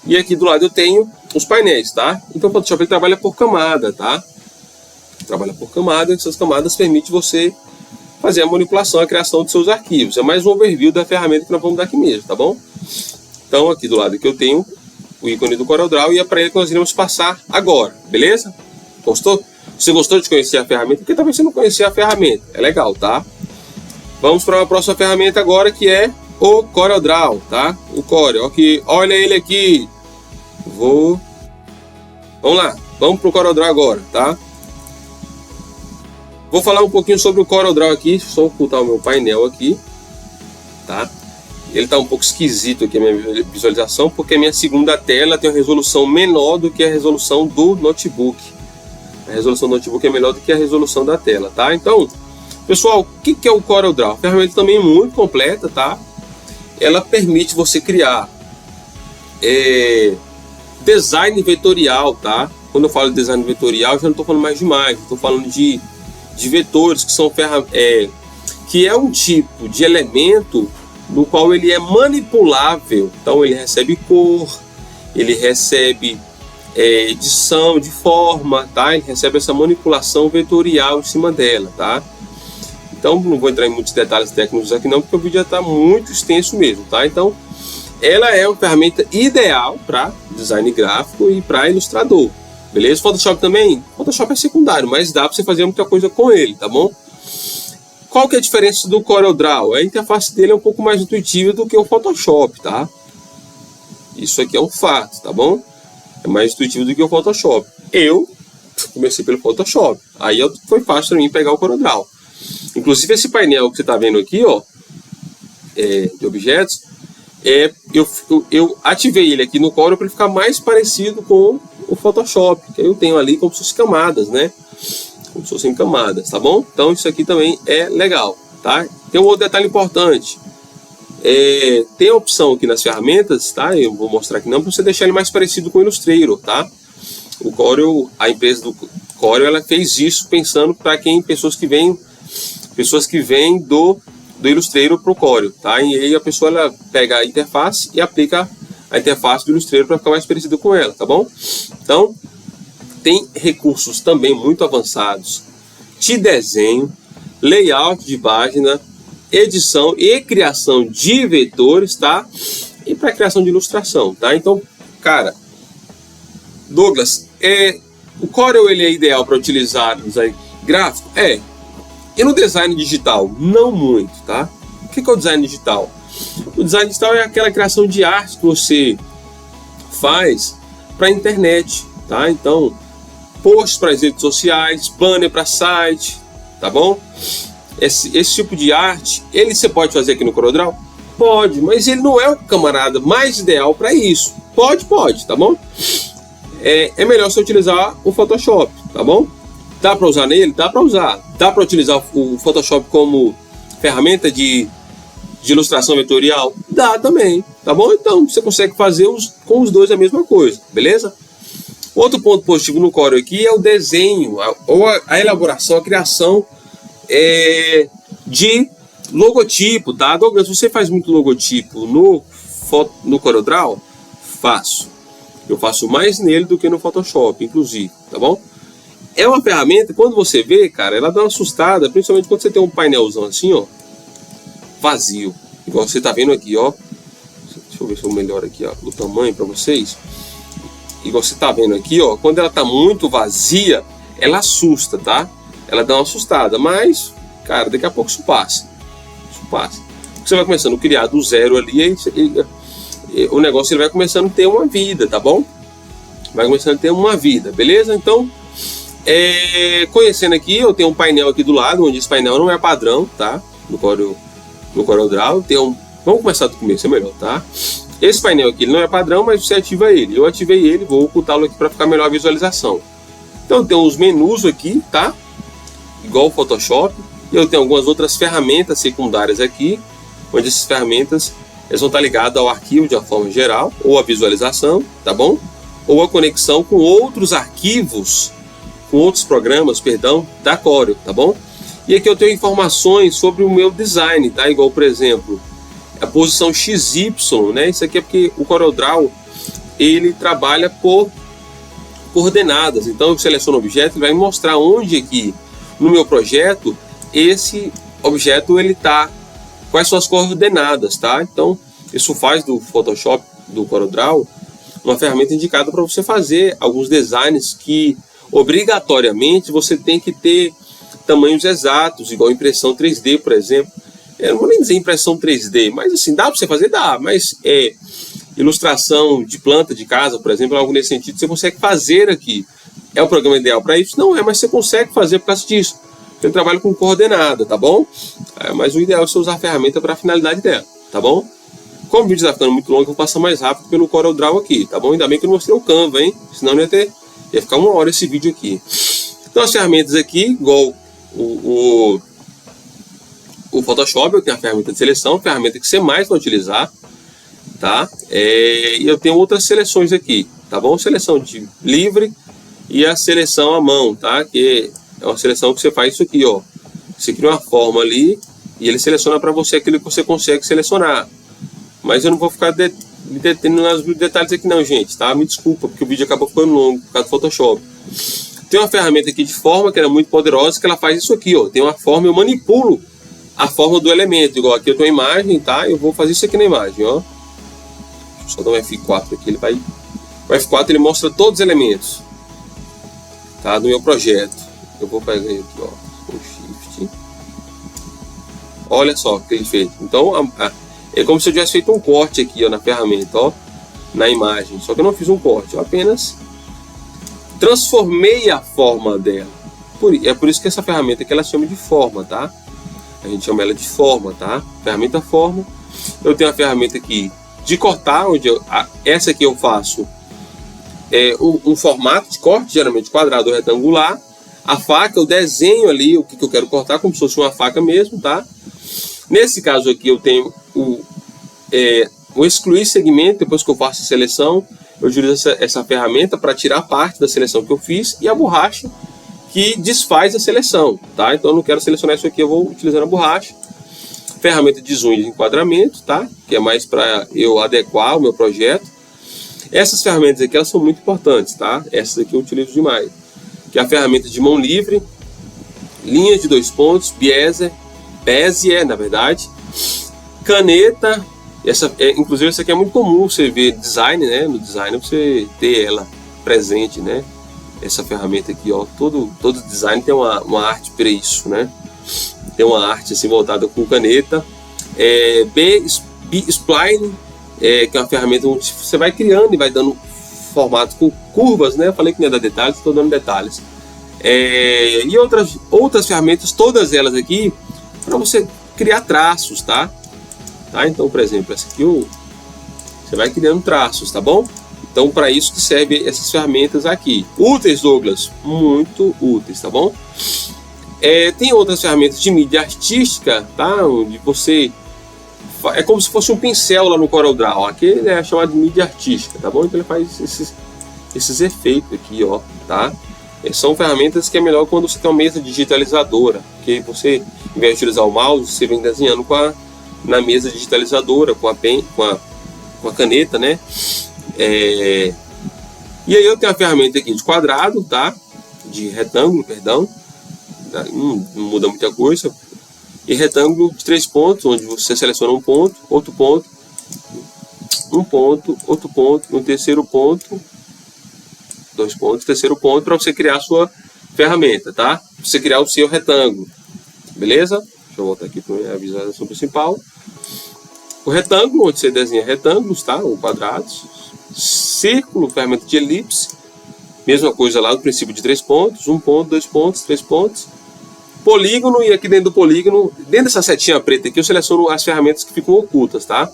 E aqui do lado eu tenho os painéis, tá? Então o Photoshop ele trabalha por camada, tá? Trabalha por camada, e essas camadas permitem você fazer a manipulação, a criação de seus arquivos. É mais um overview da ferramenta que nós vamos dar aqui mesmo, tá bom? Então aqui do lado que eu tenho o ícone do CorelDRAW e é para ele que nós iremos passar agora, beleza? Gostou? Você gostou de conhecer a ferramenta? Porque talvez você não conhecia a ferramenta. É legal, tá? Vamos para a próxima ferramenta agora, que é o CorelDRAW, tá? O Corel, aqui, olha ele aqui. Vamos lá, vamos para o CorelDRAW agora, tá? Vou falar um pouquinho sobre o CorelDRAW aqui, só ocultar o meu painel aqui, tá? Ele tá um pouco esquisito aqui a minha visualização, porque a minha segunda tela tem uma resolução menor do que a resolução do notebook. A resolução do notebook é melhor do que a resolução da tela, tá? Então, pessoal, o que é o CorelDRAW? A ferramenta também é muito completa, tá? Ela permite você criar design vetorial, tá? Quando eu falo de design vetorial, eu já não estou falando mais de imagem, estou falando de vetores, que são que é um tipo de elemento no qual ele é manipulável. Então ele recebe cor, ele recebe edição de forma, tá? Ele recebe essa manipulação vetorial em cima dela, tá? Então não vou entrar em muitos detalhes técnicos aqui não, porque o vídeo já está muito extenso mesmo, tá? Então ela é uma ferramenta ideal para design gráfico e para ilustrador, beleza? Photoshop também, Photoshop é secundário, mas dá para você fazer muita coisa com ele, tá bom? Qual que é a diferença do CorelDRAW? A interface dele é um pouco mais intuitiva do que o Photoshop, tá? Isso aqui é um fato, tá bom? É mais intuitivo do que o Photoshop. Eu comecei pelo Photoshop, aí foi fácil para mim pegar o CorelDRAW. Inclusive esse painel que você está vendo aqui, ó, de objetos, eu ativei ele aqui no Corel para ele ficar mais parecido com o Photoshop, que eu tenho ali como se fossem camadas, né? Como se fossem camadas, tá bom? Então isso aqui também é legal, tá? Tem um outro detalhe importante. Tem a opção aqui nas ferramentas, tá? Eu vou mostrar aqui não, para você deixar ele mais parecido com o Illustrator, tá? O Corel, a empresa do Corel, ela fez isso pensando para pessoas que vêm do Illustrator para o Corel, tá? E aí a pessoa ela pega a interface e aplica a interface do Illustrator para ficar mais parecido com ela, tá bom? Então, tem recursos também muito avançados de desenho, layout de página, edição e criação de vetores, tá? E para criação de ilustração, tá? Então, cara, Douglas, o Corel ele é ideal para utilizar no design gráfico? E no design digital? Não muito, tá? O que é o design digital? O design digital é aquela criação de arte que você faz para a internet, tá? Então, posts para as redes sociais, banner para site, tá bom? Esse tipo de arte, você pode fazer aqui no CorelDRAW? Pode, mas ele não é o camarada mais ideal para isso. Pode, tá bom? É melhor você utilizar o Photoshop, tá bom? Dá para usar nele? Dá para usar. Dá para utilizar o Photoshop como ferramenta de ilustração vetorial? Dá também, tá bom? Então você consegue fazer com os dois a mesma coisa, beleza? Outro ponto positivo no Corel aqui é o desenho, ou a elaboração, a criação de logotipo, tá? Douglas, você faz muito logotipo no CorelDRAW? Faço. Eu faço mais nele do que no Photoshop, inclusive, tá bom? É uma ferramenta, quando você vê, cara, ela dá uma assustada, principalmente quando você tem um painelzão assim, ó, vazio, igual você tá vendo aqui, ó. Deixa eu ver se eu melhoro aqui, ó, o tamanho para vocês. Igual você tá vendo aqui, ó, quando ela tá muito vazia, ela assusta, tá? Ela dá uma assustada, mas, Cara, daqui a pouco isso passa. Isso passa. Você vai começando a criar do zero ali, o negócio ele vai começando a ter uma vida, tá bom? Vai começando a ter uma vida, beleza? Então, conhecendo aqui, eu tenho um painel aqui do lado, onde esse painel não é padrão, tá? No CorelDRAW, vamos começar do começo, é melhor, tá? Esse painel aqui ele não é padrão, mas você ativa ele. Eu ativei ele, vou ocultá-lo aqui para ficar melhor a visualização. Então, tem uns menus aqui, tá? Igual o Photoshop. E eu tenho algumas outras ferramentas secundárias aqui, onde essas ferramentas elas vão estar ligadas ao arquivo de uma forma geral, ou a visualização, tá bom? Ou a conexão com outros arquivos, com outros programas, perdão, da Corel, tá bom? E aqui eu tenho informações sobre o meu design, tá? Igual, por exemplo, a posição XY, né? Isso aqui é porque o CorelDRAW, ele trabalha por coordenadas. Então eu seleciono o objeto e vai me mostrar onde aqui no meu projeto esse objeto ele tá, quais são as coordenadas, tá? Então isso faz do Photoshop, do CorelDRAW, uma ferramenta indicada para você fazer alguns designs que obrigatoriamente você tem que ter tamanhos exatos, igual impressão 3D, por exemplo. Eu não vou nem dizer impressão 3D, mas assim, dá para você fazer? Dá, mas ilustração de planta de casa, por exemplo, algo nesse sentido, você consegue fazer aqui. É o programa ideal para isso? Não é, mas você consegue fazer por causa disso. Eu trabalho com coordenada, tá bom? Mas o ideal é você usar a ferramenta para a finalidade dela, tá bom? Como o vídeo está ficando muito longo, eu vou passar mais rápido pelo CorelDRAW aqui, tá bom? Ainda bem que eu não mostrei o Canva, hein? Senão não ia ficar 1 hora esse vídeo aqui. Então as ferramentas aqui, igual o Photoshop, eu tenho a ferramenta de seleção, a ferramenta que você mais vai utilizar, tá? E eu tenho outras seleções aqui, tá bom? Seleção de livre e a seleção à mão, tá? Que é uma seleção que você faz isso aqui, ó. Você cria uma forma ali e ele seleciona para você aquilo que você consegue selecionar. Mas eu não vou ficar me detendo nos detalhes aqui não, gente, tá? Me desculpa, porque o vídeo acabou ficando longo por causa do Photoshop. Tem uma ferramenta aqui de forma que ela é muito poderosa, que ela faz isso aqui, ó. Tem uma forma, eu manipulo a forma do elemento. Igual aqui eu tenho uma imagem, tá? Eu vou fazer isso aqui na imagem, ó. Deixa eu só dar um F4 aqui, ele vai... O F4 ele mostra todos os elementos, tá? Do meu projeto. Eu vou fazer aqui, ó, com Shift. Olha só o que ele fez. Então, é como se eu tivesse feito um corte aqui, ó, na ferramenta, ó, na imagem. Só que eu não fiz um corte, eu apenas transformei a forma dela. É por isso que essa ferramenta aqui ela se chama de forma, tá? A gente chama ela de forma, tá? Ferramenta forma. Eu tenho a ferramenta aqui de cortar, onde essa aqui eu faço um formato de corte, geralmente quadrado ou retangular. A faca, eu desenho ali o que eu quero cortar, como se fosse uma faca mesmo, tá? Nesse caso aqui eu tenho o excluir segmento. Depois que eu faço a seleção, eu utilizo essa ferramenta para tirar parte da seleção que eu fiz, e a borracha que desfaz a seleção, tá? Então eu não quero selecionar isso aqui, eu vou utilizando a borracha. Ferramenta de zoom e de enquadramento, tá? Que é mais para eu adequar o meu projeto. Essas ferramentas aqui elas são muito importantes, tá? Essas aqui eu utilizo demais. Que é a ferramenta de mão livre, linha de 2 pontos, Bezier, na verdade, caneta. Inclusive essa aqui é muito comum você ver design, né? No design você ter ela presente, né? Essa ferramenta aqui, ó, todo design tem uma arte para isso, né? Tem uma arte assim voltada com caneta. B-Spline, que é uma ferramenta onde você vai criando e vai dando formato com curvas, né? Eu falei que não ia dar detalhes, estou dando detalhes. E outras ferramentas, todas elas aqui, para você criar traços, tá? Então, por exemplo, essa aqui você vai criando traços, tá bom? Então, para isso que serve essas ferramentas aqui. Úteis, Douglas? Muito úteis, tá bom? Tem outras ferramentas de mídia artística, tá? Onde você... É como se fosse um pincel lá no CorelDRAW. Aqui é chamado de mídia artística, tá bom? Então ele faz esses efeitos aqui, ó, tá? São ferramentas que é melhor quando você tem uma mesa digitalizadora. Porque você, em vez de utilizar o mouse, você vem desenhando na mesa digitalizadora, com a caneta, né? E aí eu tenho a ferramenta aqui de quadrado, tá? De retângulo, perdão. Não muda muita coisa. E retângulo de 3 pontos, onde você seleciona um ponto, outro ponto, um ponto, outro ponto, um terceiro ponto, 2 pontos, terceiro ponto, para você criar a sua ferramenta, tá? Pra você criar o seu retângulo. beleza? Deixa eu voltar aqui para a minha visualização principal. O retângulo, onde você desenha retângulos, tá? Ou quadrados. Círculo, ferramenta de elipse. Mesma coisa lá do princípio de 3 pontos. 1 ponto, 2 pontos, 3 pontos. Polígono, e aqui dentro do polígono, dentro dessa setinha preta aqui, eu seleciono as ferramentas que ficam ocultas, tá?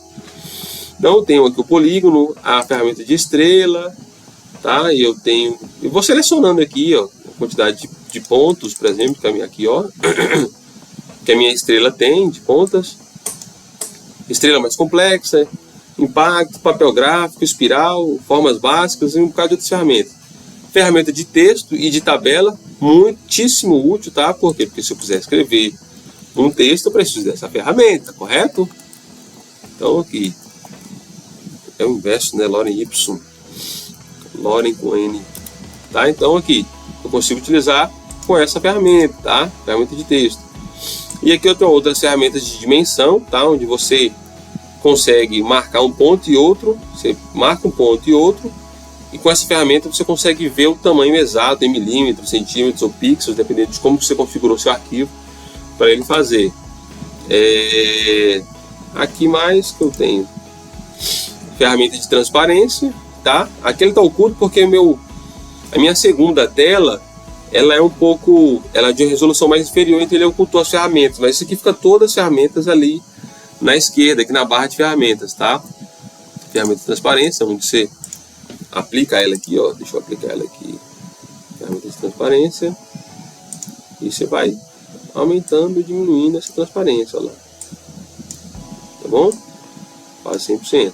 Então eu tenho aqui o polígono, a ferramenta de estrela, tá? E eu vou selecionando aqui, ó, a quantidade de pontos, por exemplo, que aqui, ó, que a minha estrela tem de pontas. Estrela mais complexa, impacto, papel gráfico, espiral, formas básicas e um bocado de outras ferramentas. Ferramenta de texto e de tabela, muitíssimo útil, tá? Por quê? Porque se eu quiser escrever um texto, eu preciso dessa ferramenta, correto? Então aqui, é o inverso, né? Loren Y, Loren com N, tá? Então aqui, eu consigo utilizar com essa ferramenta, tá? Ferramenta de texto. E aqui eu tenho outras ferramentas de dimensão, tá? Onde você consegue marcar um ponto e outro, você marca um ponto e outro, e com essa ferramenta você consegue ver o tamanho exato em milímetros, centímetros ou pixels, dependendo de como você configurou seu arquivo para ele fazer. Aqui mais que eu tenho ferramenta de transparência, tá? Aqui ele está oculto porque a minha segunda tela ela é ela é de resolução mais inferior, então ele ocultou as ferramentas, mas isso aqui fica todas as ferramentas ali na esquerda, aqui na barra de ferramentas, tá? Ferramenta de transparência, onde você aplica ela aqui, ó, deixa eu aplicar ela aqui, ferramenta de transparência, e você vai aumentando e diminuindo essa transparência, ó lá, tá bom? Quase 100%.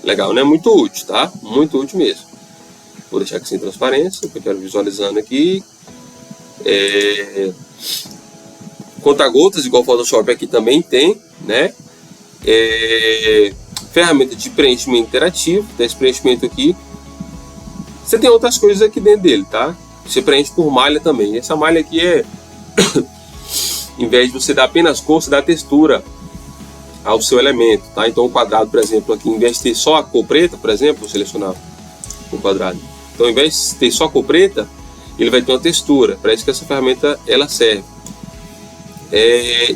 Legal, né? Muito útil, tá? Muito útil mesmo. Vou deixar aqui sem transparência, porque eu quero visualizando aqui. Conta-gotas, igual o Photoshop aqui também tem, né? Ferramenta de preenchimento interativo, esse preenchimento aqui. Você tem outras coisas aqui dentro dele, tá? Você preenche por malha também. Essa malha aqui em vez de você dar apenas cor, você dá textura ao seu elemento, tá? Então o quadrado, por exemplo, aqui, em vez de ter só a cor preta, por exemplo, vou selecionar o quadrado. Então, em vez de ter só a cor preta, ele vai ter uma textura. Para isso que essa ferramenta ela serve.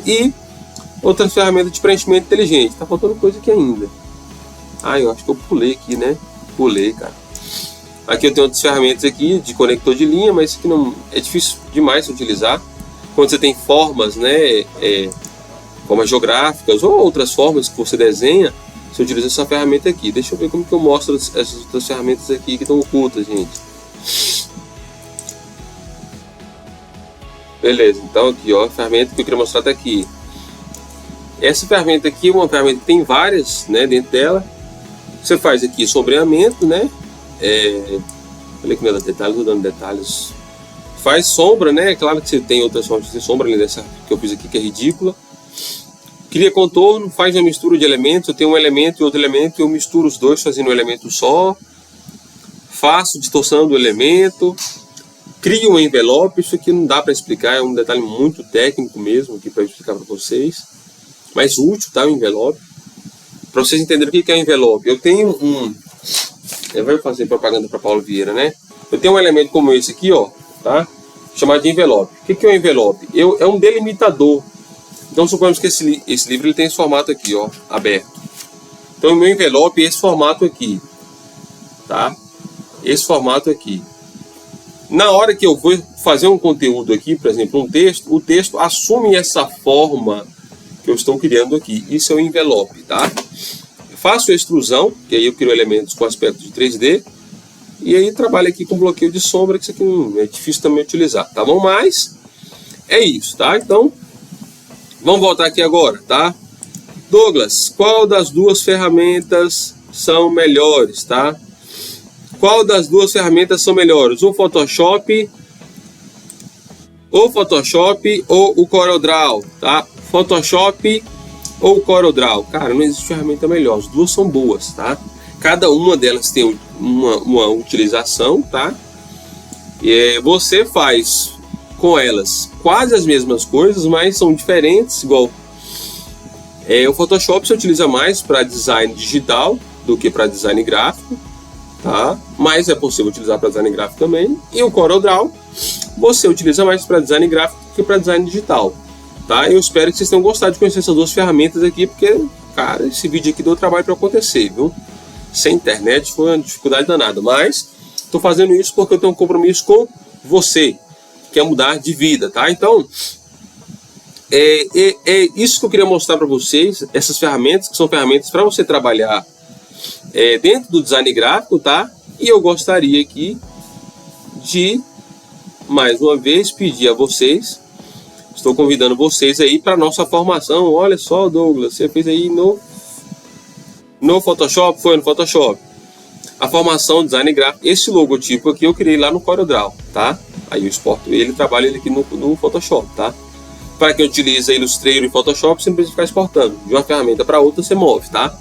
E outra ferramenta de preenchimento inteligente. Tá faltando coisa aqui ainda. Eu acho que eu pulei aqui, né? Pulei, cara. Aqui eu tenho outras ferramentas aqui de conector de linha, mas isso aqui não é difícil demais de utilizar. Quando você tem formas, né? Formas geográficas ou outras formas que você desenha, você utiliza essa ferramenta aqui. Deixa eu ver como que eu mostro essas outras ferramentas aqui que estão ocultas, gente. Beleza, então aqui, ó, a ferramenta que eu queria mostrar tá aqui. Essa ferramenta aqui é uma ferramenta que tem várias, né, dentro dela. Você faz aqui sombreamento, né? Olha aqui, meus detalhes, tô dando detalhes. Faz sombra, né? É claro que você tem outras formas de ter sombra, além dessa que eu fiz aqui, que é ridícula. Cria contorno, faz uma mistura de elementos. Eu tenho um elemento e outro elemento, e eu misturo os dois fazendo um elemento só. Faço distorção do elemento. Crio um envelope. Isso aqui não dá para explicar, é um detalhe muito técnico mesmo aqui para explicar para vocês. Mas útil, tá? O envelope. Para vocês entenderem o que é envelope. Eu tenho eu vou fazer propaganda para Paulo Vieira, né? Eu tenho um elemento como esse aqui, ó, tá? Chamado de envelope. O que é um envelope? É um delimitador. Então suponhamos que esse livro ele tem esse formato aqui, ó, aberto. Então o meu envelope é esse formato aqui, tá? Esse formato aqui. Na hora que eu vou fazer um conteúdo aqui, por exemplo, um texto, o texto assume essa forma que eu estou criando aqui. Isso é o envelope, tá? Eu faço a extrusão, que aí eu crio elementos com aspecto de 3D. E aí trabalho aqui com bloqueio de sombra, que isso aqui é difícil também utilizar, tá bom? Mas é isso, tá? Então, vamos voltar aqui agora, tá? Douglas, qual das duas ferramentas são melhores, tá? Qual das duas ferramentas são melhores? O Photoshop ou o CorelDRAW, tá? Photoshop ou o CorelDRAW? Cara, não existe ferramenta melhor, as duas são boas, tá? Cada uma delas tem uma utilização, tá? E você faz com elas quase as mesmas coisas, mas são diferentes, igual o Photoshop se utiliza mais para design digital do que para design gráfico, tá? Mas é possível utilizar para design gráfico também. E o CorelDRAW você utiliza mais para design gráfico do que para design digital, tá? Eu espero que vocês tenham gostado de conhecer essas duas ferramentas aqui, porque, cara, esse vídeo aqui deu trabalho para acontecer, viu? Sem internet foi uma dificuldade danada, mas estou fazendo isso porque eu tenho um compromisso com você, que é mudar de vida, tá? Então, é isso que eu queria mostrar para vocês, essas ferramentas, que são ferramentas para você trabalhar dentro do design gráfico, tá? E eu gostaria aqui de, mais uma vez, pedir a vocês, estou convidando vocês aí para nossa formação. Olha só, Douglas, você fez aí no Photoshop? Foi no Photoshop. A formação design gráfico, esse logotipo aqui eu criei lá no CorelDRAW, tá? Aí eu exporto ele, trabalho ele aqui no Photoshop, tá? Para quem utiliza Illustrator e Photoshop, você não precisa ficar exportando. De uma ferramenta para outra, você move, tá?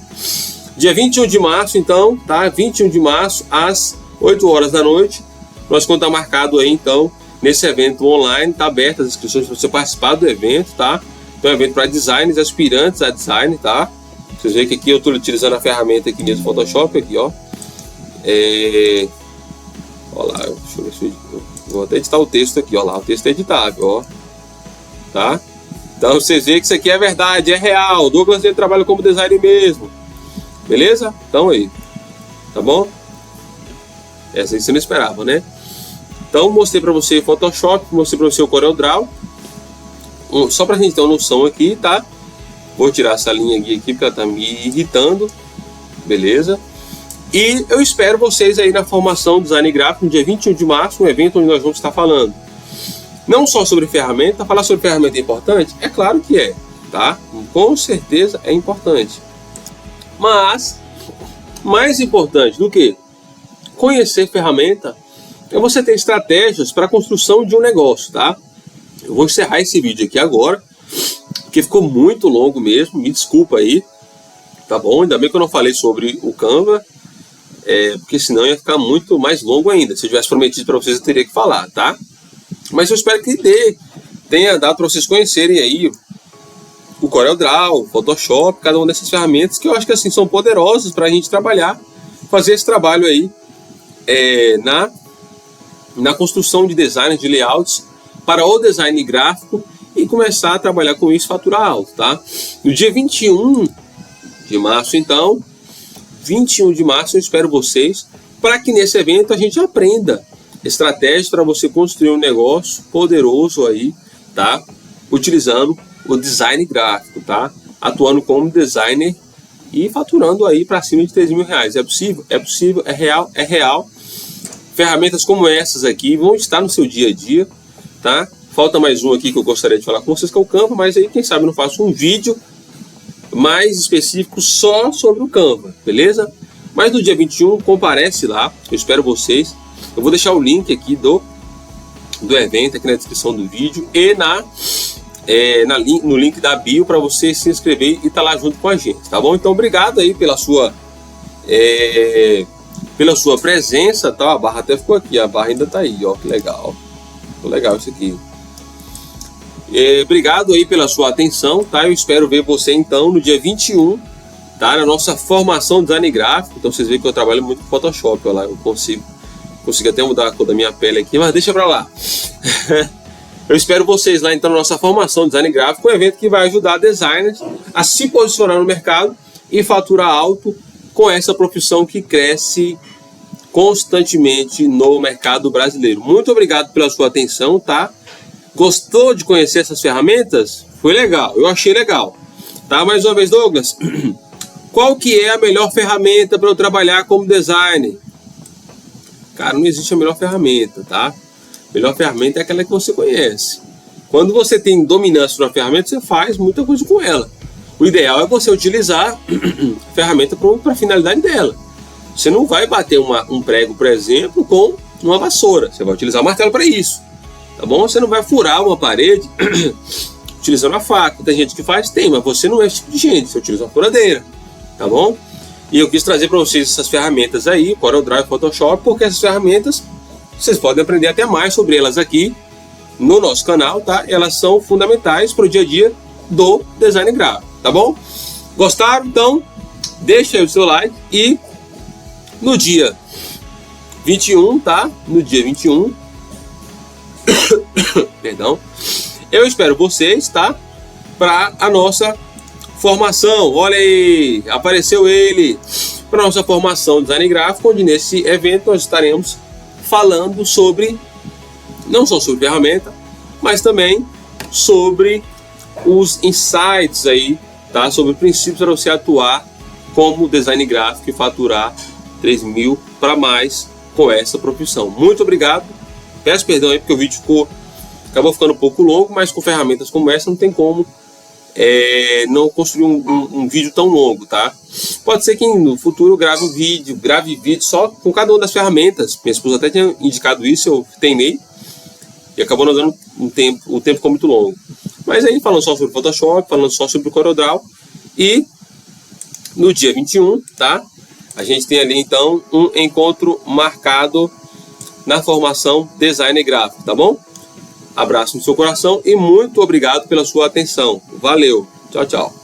Dia 21 de março, então, tá? 21 de março, às 8 horas da noite. Nosso conta tá marcado aí, então, nesse evento online. Tá aberto as inscrições para você participar do evento, tá? Então, é um evento para designers, aspirantes a design, tá? Vocês veem que aqui eu estou utilizando a ferramenta aqui mesmo, Photoshop, aqui, ó. Olha lá, deixa eu ver se eu vou até editar o texto aqui, ó lá, o texto é editável, ó. Tá? Então vocês veem que isso aqui é verdade, é real. O Douglas ele trabalha como designer mesmo. Beleza? Então aí. Tá bom? Essa aí você não esperava, né? Então mostrei pra você o Photoshop, mostrei pra você o CorelDRAW. Só pra gente ter uma noção aqui, tá? Vou tirar essa linha aqui porque ela tá me irritando. Beleza? E eu espero vocês aí na formação Design Gráfico no dia 21 de março, um evento onde nós vamos estar falando não só sobre ferramenta. Falar sobre ferramenta é importante? É claro que é, tá? Com certeza é importante. Mas, mais importante do que conhecer ferramenta, é você ter estratégias para a construção de um negócio, tá? Eu vou encerrar esse vídeo aqui agora, porque ficou muito longo mesmo, me desculpa aí, tá bom? Ainda bem que eu não falei sobre o Canva, porque senão ia ficar muito mais longo ainda. Se eu tivesse prometido para vocês, eu teria que falar, tá? Mas eu espero que tenha dado para vocês conhecerem aí o CorelDRAW, o Photoshop, cada uma dessas ferramentas que eu acho que assim são poderosas para a gente trabalhar, fazer esse trabalho aí na construção de designs, de layouts para o design gráfico e começar a trabalhar com isso e faturar alto, tá? No dia 21 de março, então, 21 de março eu espero vocês para que nesse evento a gente aprenda estratégias para você construir um negócio poderoso aí, tá? Utilizando o design gráfico, tá? Atuando como designer e faturando aí para cima de 3 mil reais. É possível? É possível, é real, é real. Ferramentas como essas aqui vão estar no seu dia a dia, tá? Falta mais um aqui que eu gostaria de falar com vocês, que é o Canva, mas aí quem sabe eu não faço um vídeo mais específico só sobre o Canva, beleza? Mas no dia 21, comparece lá, eu espero vocês. Eu vou deixar o link aqui do evento aqui na descrição do vídeo e no link da bio para você se inscrever e estar lá junto com a gente, tá bom? Então obrigado aí pela sua presença, tá? A barra até ficou aqui, a barra ainda tá aí, ó, que legal. Ficou legal isso aqui. Obrigado aí pela sua atenção, tá? Eu espero ver você então no dia 21, tá? Na nossa formação de design gráfico. Então vocês veem que eu trabalho muito com Photoshop, ó lá, eu consigo até mudar a cor da minha pele aqui, mas deixa pra lá. Eu espero vocês lá então na nossa formação de design gráfico, um evento que vai ajudar designers a se posicionar no mercado e faturar alto com essa profissão que cresce constantemente no mercado brasileiro. Muito obrigado pela sua atenção, tá? Gostou de conhecer essas ferramentas? Foi legal, eu achei legal, tá? Mais uma vez, Douglas, qual que é a melhor ferramenta para eu trabalhar como designer? Cara, não existe a melhor ferramenta, tá? A melhor ferramenta é aquela que você conhece. Quando você tem dominância na ferramenta, você faz muita coisa com ela. O ideal é você utilizar a ferramenta para a finalidade dela. Você não vai bater um prego, por exemplo, com uma vassoura. Você vai utilizar o martelo para isso, tá bom? Você não vai furar uma parede utilizando a faca. Tem gente que faz? Tem, mas você não é esse tipo de gente. Você utiliza uma furadeira, tá bom? E eu quis trazer para vocês essas ferramentas aí, CorelDRAW e Photoshop, porque essas ferramentas, vocês podem aprender até mais sobre elas aqui no nosso canal, tá? Elas são fundamentais para o dia a dia do design gráfico, tá bom? Gostaram? Então, deixa aí o seu like e no dia 21, tá? No dia 21, perdão, eu espero vocês, tá? para a nossa formação. Olha aí, apareceu ele para a nossa formação de design gráfico, onde nesse evento nós estaremos falando sobre, não só sobre ferramenta, mas também sobre os insights aí, tá? Sobre princípios para você atuar como design gráfico e faturar 3 mil para mais com essa profissão. Muito obrigado. Peço perdão aí porque o vídeo acabou ficando um pouco longo, mas com ferramentas como essa não tem como não construir um vídeo tão longo, tá? Pode ser que no futuro eu grave vídeo só com cada uma das ferramentas. Minha esposa até tinha indicado isso, eu teimei e acabou não dando o tempo ficou muito longo. Mas aí falando só sobre Photoshop, falando só sobre o CorelDRAW, e no dia 21, tá? A gente tem ali então um encontro marcado na formação Design Gráfico, tá bom? Abraço no seu coração e muito obrigado pela sua atenção. Valeu, tchau, tchau.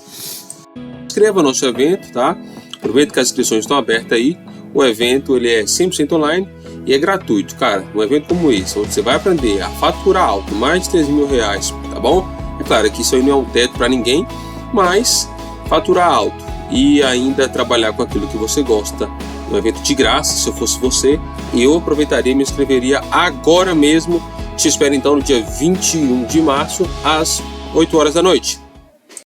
Inscreva no nosso evento, tá? Aproveita que as inscrições estão abertas aí. O evento ele é 100% online e é gratuito, cara. Um evento como esse, onde você vai aprender a faturar alto, mais de 3 mil reais, tá bom? É claro que isso aí não é um teto para ninguém, mas faturar alto e ainda trabalhar com aquilo que você gosta. Um evento de graça, se eu fosse você, eu aproveitaria e me inscreveria agora mesmo. Te espero então no dia 21 de março, às 8 horas da noite.